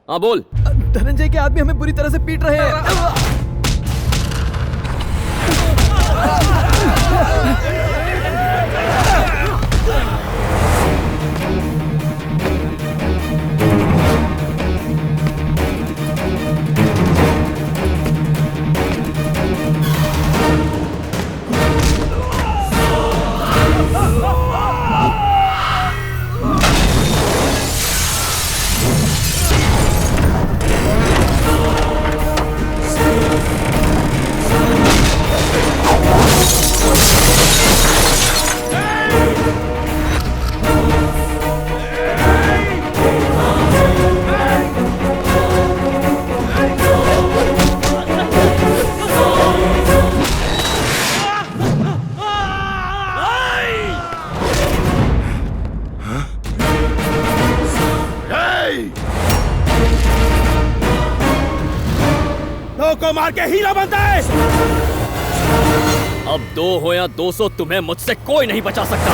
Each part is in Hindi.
हाँ बोल। धनंजय के आदमी हमें बुरी तरह से पीट रहे हैं। को मार के हीरा बनता है। अब 2 हो या 200 तुम्हें मुझसे कोई नहीं बचा सकता।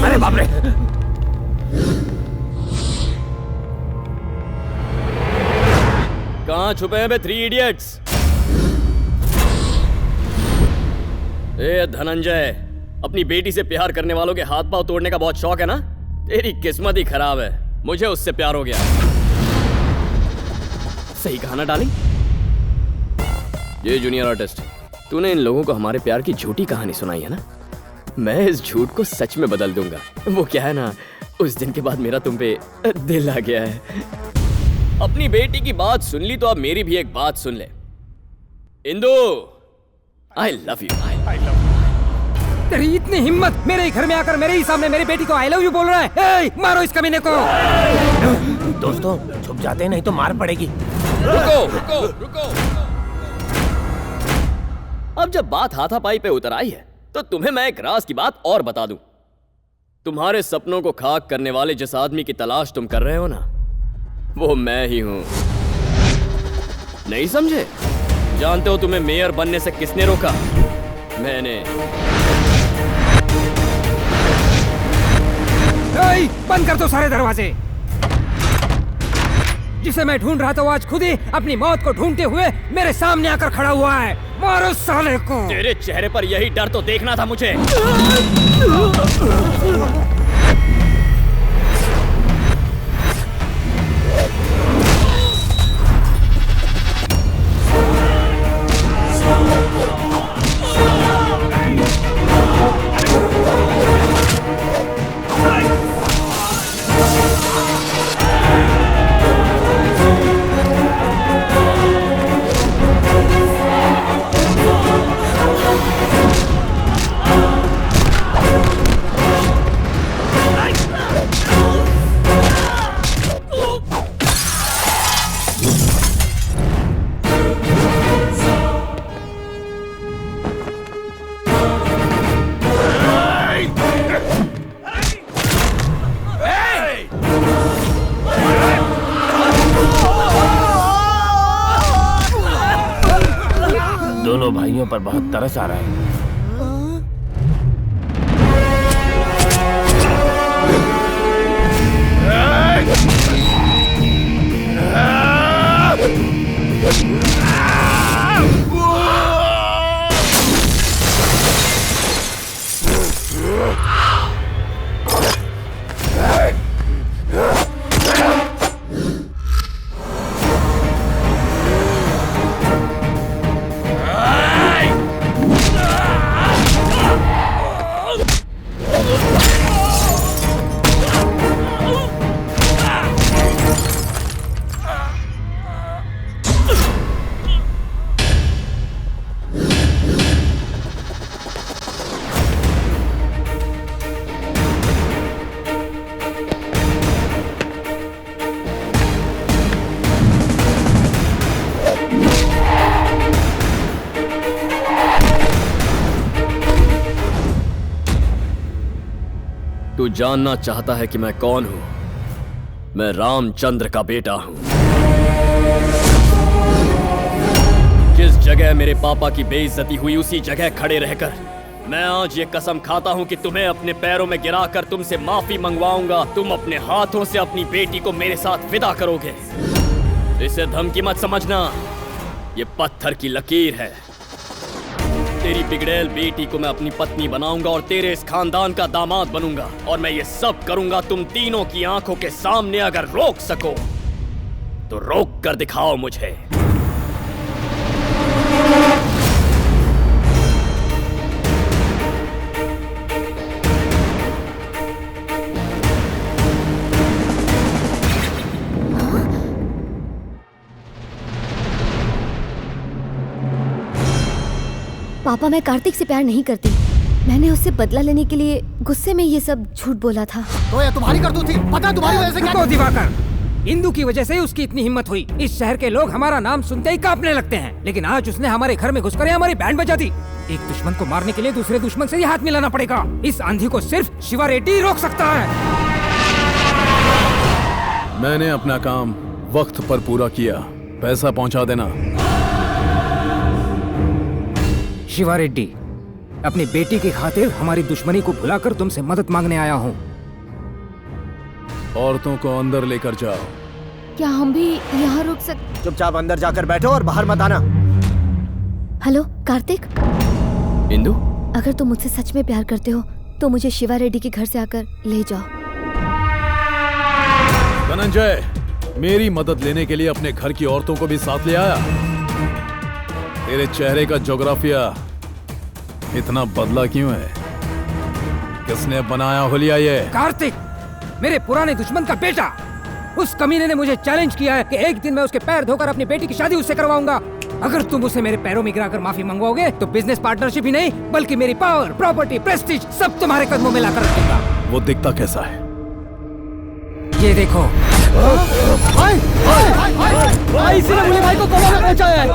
अरे बाप रे! कहां छुपे हैं बे 3 इडियट्स? ए धनंजय, अपनी बेटी से प्यार करने वालों के हाथ पांव तोड़ने का बहुत शौक है ना? तेरी किस्मत ही खराब है, मुझे उससे प्यार हो गया। सही कहा ना डार्लिंग? ये जूनियर आर्टिस्ट, तूने इन लोगों को हमारे प्यार की झूठी कहानी सुनाई है ना? मैं इस झूठ को सच में बदल दूंगा। वो क्या है ना, उस दिन के बाद मेरा तुम पे दिल आ गया है। अपनी बेटी की बात सुन ली तो अब मेरी भी एक बात सुन ले। Indu, I love you. तेरी इतनी हिम्मत, मेरे ही घर में आकर मेरे ही सामने मेरी बेटी को I love you बोल रहा है? ए, मारो इस कमीने को। दोस्तों छुप जाते हैं, नहीं तो मार पड़ेगी। रुको। अब जब बात हाथापाई पे उतर आई है तो तुम्हें मैं एक राज की बात और बता दूं। तुम्हारे सपनों को खाक करने वाले जिस आदमी की तलाश तुम कर रहे हो ना, वो मैं ही हूं। नहीं समझे? जानते हो तुम्हें मेयर बनने से किसने रोका? मैंने। बंद कर दो सारे दरवाजे। जिसे मैं ढूंढ रहा था वो आज खुद ही अपनी मौत को ढूंढते हुए मेरे सामने आकर खड़ा हुआ है। मारो साले को। तेरे चेहरे पर यही डर तो देखना था मुझे। दोनों भाइयों पर बहुत तरस आ रहा है। तू जानना चाहता है कि मैं कौन हूं? मैं रामचंद्र का बेटा हूं। जिस जगह मेरे पापा की बेइज्जती हुई उसी जगह खड़े रहकर मैं आज ये कसम खाता हूँ कि तुम्हें अपने पैरों में गिराकर तुमसे माफी मंगवाऊंगा। तुम अपने हाथों से अपनी बेटी को मेरे साथ विदा करोगे। इसे धमकी मत समझना, ये पत्थर की लकीर है। तेरी बिगड़ैल बेटी को मैं अपनी पत्नी बनाऊंगा और तेरे इस खानदान का दामाद बनूंगा। और मैं ये सब करूंगा तुम तीनों की आंखों के सामने। अगर रोक सको तो रोक कर दिखाओ मुझे। पापा, मैं कार्तिक से प्यार नहीं करती। मैंने उससे बदला लेने के लिए गुस्से में ये सब झूठ बोला था। तो ये तुम्हारी करतूत थी। पता तुम्हारी वजह से क्या? रुको दिवाकर, इंदु की वजह से उसकी इतनी हिम्मत हुई। इस शहर के लोग हमारा नाम सुनते ही कांपने लगते हैं, लेकिन आज उसने हमारे घर में घुसकर हमारी बैंड बजा दी। एक दुश्मन को मारने के लिए दूसरे दुश्मन से ही हाथ मिलाना पड़ेगा। इस आंधी को सिर्फ शिवा रेड्डी रोक सकता है। मैंने अपना काम वक्त पर पूरा किया। पैसा पहुंचा देना। शिवा रेड्डी, अपनी बेटी की खातिर हमारी दुश्मनी को भुलाकर तुमसे मदद मांगने आया हूँ। औरतों को अंदर लेकर जाओ। क्या हम भी यहाँ रुक सकते? चुपचाप अंदर जाकर बैठो और बाहर मत आना। हेलो कार्तिक, इंदु, अगर तुम मुझसे सच में प्यार करते हो तो मुझे शिवा रेड्डी के घर से आकर ले जाओ। धनंजय, मेरी मदद लेने के लिए अपने घर की औरतों को भी साथ ले आया। तेरे चेहरे का ज्योग्राफिया इतना बदला क्यों है? किसने बनाया हुलिया ये? कार्तिक, मेरे पुराने दुश्मन का बेटा। उस कमीने ने मुझे चैलेंज किया है कि एक दिन मैं उसके पैर धोकर अपनी बेटी की शादी उससे करवाऊंगा। अगर तुम उसे मेरे पैरों में गिराकर माफी मंगवाओगे तो बिजनेस पार्टनरशिप ही नहीं बल्कि मेरी पावर, प्रॉपर्टी, प्रेस्टीज सब तुम्हारे कदमों में लाकर रखूंगा। वो दिखता कैसा है? ये देखो। भाई, इसी ने मुझे भाई को कोमा में पहुंचाया है।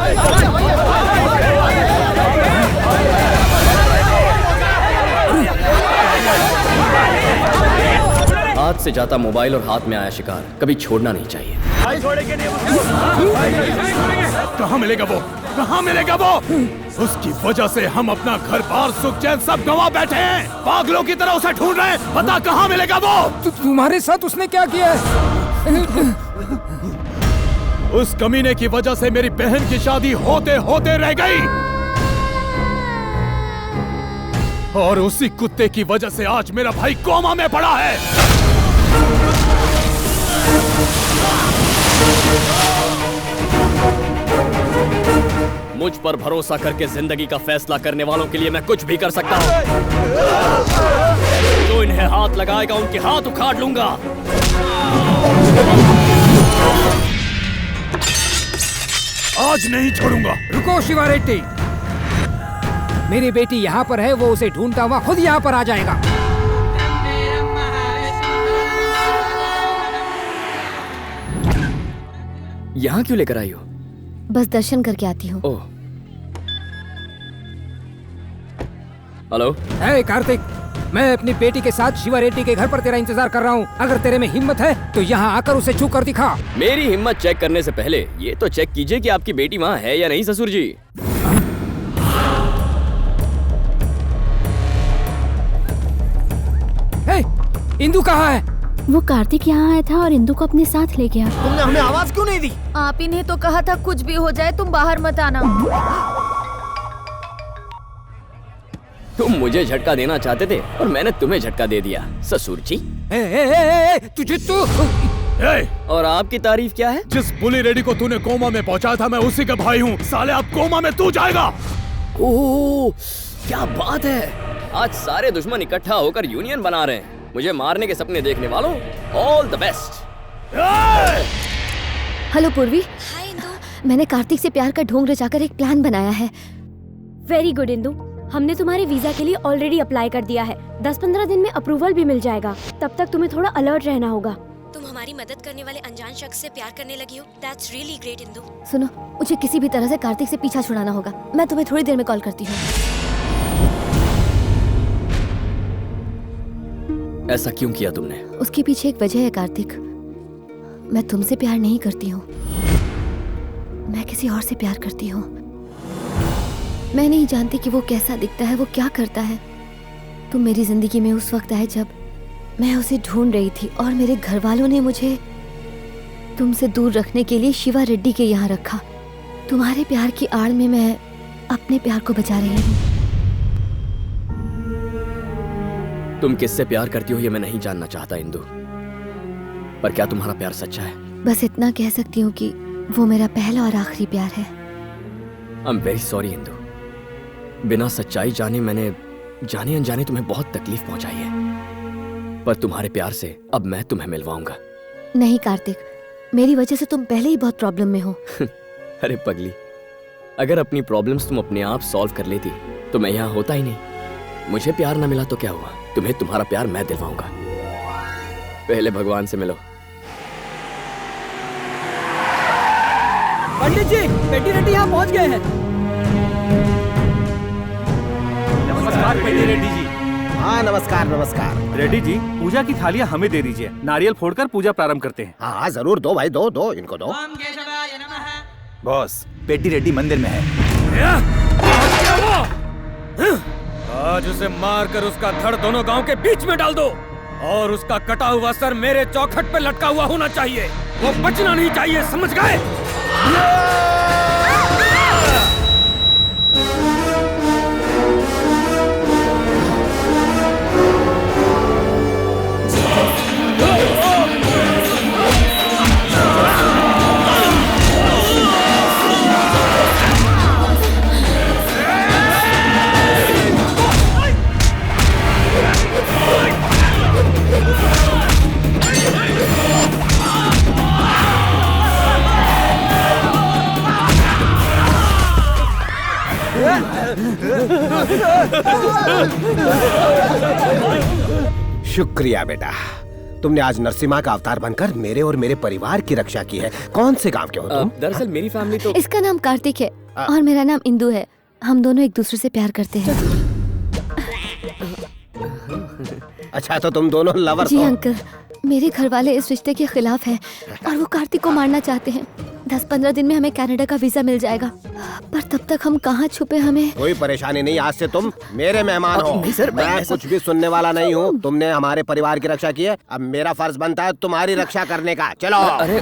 हाथ से जाता मोबाइल और हाथ में आया शिकार कभी छोड़ना नहीं चाहिए। कहाँ मिलेगा वो? कहाँ मिलेगा वो? उसकी वजह से हम अपना घर बार सुख चैन सब गंवा बैठे हैं। पागलों की तरह उसे ढूंढ रहे हैं। पता कहाँ मिलेगा वो? तुम्हारे साथ उसने क्या किया है? उस कमीने की वजह से मेरी बहन की शादी होते होते रह गई और उसी कुत्ते की वजह से आज मेरा भाई कोमा में पड़ा है। मुझ पर भरोसा करके जिंदगी का फैसला करने वालों के लिए मैं कुछ भी कर सकता हूँ। जो इन्हें हाथ लगाएगा उनके हाथ उखाड़ लूंगा। आज नहीं छोड़ूंगा। रुको शिवा रेड्डी, मेरी बेटी यहाँ पर है। वो उसे ढूंढता हुआ खुद यहाँ पर आ जाएगा। यहाँ क्यों लेकर आई हो? बस दर्शन करके आती हूँ। ओह, हेलो। हे कार्तिक, मैं अपनी बेटी के साथ शिवा रेड्डी के घर पर तेरा इंतजार कर रहा हूँ। अगर तेरे में हिम्मत है तो यहाँ आकर उसे छू कर दिखा। मेरी हिम्मत चेक करने से पहले ये तो चेक कीजिए कि आपकी बेटी वहाँ है या नहीं ससुर जी। हे, इंदु कहाँ है? वो कार्तिक यहाँ आया था और इंदु को अपने साथ ले गया। तुमने हमें आवाज क्यों नहीं दी? आप ही ने तो कहा था कुछ भी हो जाए तुम बाहर मत आना। तुम मुझे झटका देना चाहते थे और मैंने तुम्हें झटका दे दिया ससुर जी। तुझे तो और आपकी तारीफ क्या है? जिस बुली रेडी को तूने कोमा में पहुंचाया था मैं उसी का भाई हूँ। साले अब कोमा में तू जाएगा। ओह, क्या बात है। आज सारे दुश्मन इकट्ठा होकर यूनियन बना रहे हैं। मुझे मारने के सपने देखने वालों, ऑल द बेस्ट। हेलो पूर्वी। हाय इंदु। मैंने कार्तिक से प्यार का ढोंग रचाकर एक प्लान बनाया है। वेरी गुड इंदु, हमने तुम्हारे वीजा के लिए ऑलरेडी अप्लाई कर दिया है। 10-15 दिन में अप्रूवल भी मिल जाएगा। तब तक तुम्हें थोड़ा अलर्ट रहना होगा। तुम हमारी मदद करने वाले अनजान शख्स से प्यार करने लगी हो। That's really great Indu. सुनो, मुझे किसी भी तरह से कार्तिक से पीछा छुड़ाना होगा। मैं तुम्हें थोड़ी देर में कॉल करती हूँ। ऐसा क्यों किया तुमने? उसके पीछे एक वजह है कार्तिक। मैं तुमसे प्यार नहीं करती हूँ, मैं किसी और से प्यार करती हूँ। मैं नहीं जानती कि वो कैसा दिखता है, वो क्या करता है। तुम मेरी जिंदगी में उस वक्त आए जब मैं उसे ढूंढ रही थी और मेरे घर वालों ने मुझे तुमसे दूर रखने के लिए शिवा रेड्डी के यहाँ रखा। तुम्हारे प्यार की आड़ में मैं अपने प्यार को बचा रही हूँ। तुम किससे प्यार करती हो ये मैं नहीं जानना चाहता इंदु, पर क्या तुम्हारा प्यार सच्चा है? बस इतना कह सकती हूँ कि वो मेरा पहला और आखिरी प्यार है। I am very sorry Indu, बिना सच्चाई जाने मैंने जाने अनजाने तुम्हें बहुत तकलीफ पहुंचाई है, पर तुम्हारे प्यार से अब मैं तुम्हें मिलवाऊंगा। नहीं कार्तिक, मेरी वजह से तुम पहले ही बहुत प्रॉब्लम में हो। अरे पगली, अगर अपनी प्रॉब्लम्स तुम अपने आप सॉल्व कर लेती तो मैं यहाँ होता ही नहीं। मुझे प्यार ना मिला तो क्या हुआ, तुम्हें तुम्हारा प्यार मैं दिलवाऊंगा। पहले भगवान से मिलो। पंडित जी, पेटी रेड्डी यहाँ पहुँच गए हैं। नमस्कार पेटी रेड्डी जी। हाँ नमस्कार नमस्कार। रेड्डी जी, पूजा की थालियाँ हमें दे दीजिए, नारियल फोड़कर पूजा प्रारंभ करते हैं। हाँ हाँ जरूर, दो भाई, दो इनको दो। बॉस, पेटी रेड्डी मंदिर में है। आज उसे मारकर उसका धड़ दोनों गांव के बीच में डाल दो और उसका कटा हुआ सर मेरे चौखट पे लटका हुआ होना चाहिए। वो बचना नहीं चाहिए, समझ गए? शुक्रिया बेटा, तुमने आज नरसिम्हा का अवतार बनकर मेरे और मेरे परिवार की रक्षा की है। कौन से गांव के हो तुम? दरअसल मेरी फैमिली तो इसका नाम कार्तिक है और मेरा नाम इंदु है। हम दोनों एक दूसरे से प्यार करते हैं। अच्छा, तो तुम दोनों लवर जी हो? अंकल, मेरे घर वाले इस रिश्ते के खिलाफ हैं और वो कार्तिक को मारना चाहते हैं। 10-15 दिन में हमें कनाडा का वीजा मिल जाएगा, पर तब तक हम कहाँ छुपे हमें। कोई परेशानी नहीं, आज से तुम मेरे मेहमान हो। नहीं सर, मैं कुछ भी सुनने वाला नहीं हूँ। तुमने हमारे परिवार की रक्षा की है, अब मेरा फर्ज बनता है तुम्हारी रक्षा करने का। चलो। अरे